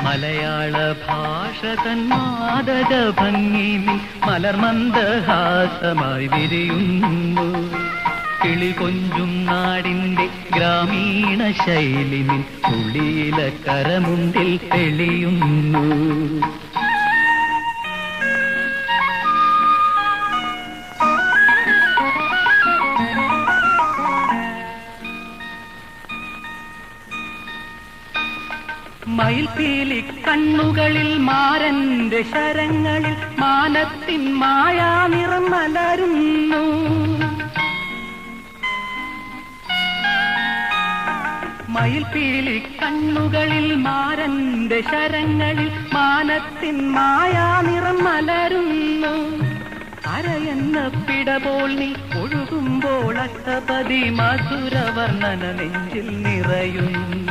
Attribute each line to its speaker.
Speaker 1: മലയാള ഭാഷ തൻ മാദക ഭംഗിയിൽ മലർമന്ദഹാസമായി വിരിയുന്നു. കിളി കൊഞ്ചും നാടിന്റെ ഗ്രാമീണ ശൈലിനിൽ കുളിയില കരമുണ്ടിൽ തെളിയുന്നു. മയിൽപീലി കണ്ണുകളിൽ മാരന്റെ ശരങ്ങളിൽ മാനത്തിൻ മായാനിറം മലരുന്നു. മയിൽപീലി കണ്ണുകളിൽ മാരന്റെ ശരങ്ങളിൽ മാനത്തിൻ മായാനിറം മലരുന്നു. അരയെന്ന പിടപോൾ നീ ഒഴുകുമ്പോൾ അഷ്ടപതി മധുരവർണ്ണന നെഞ്ചിൽ നിറയുന്നു.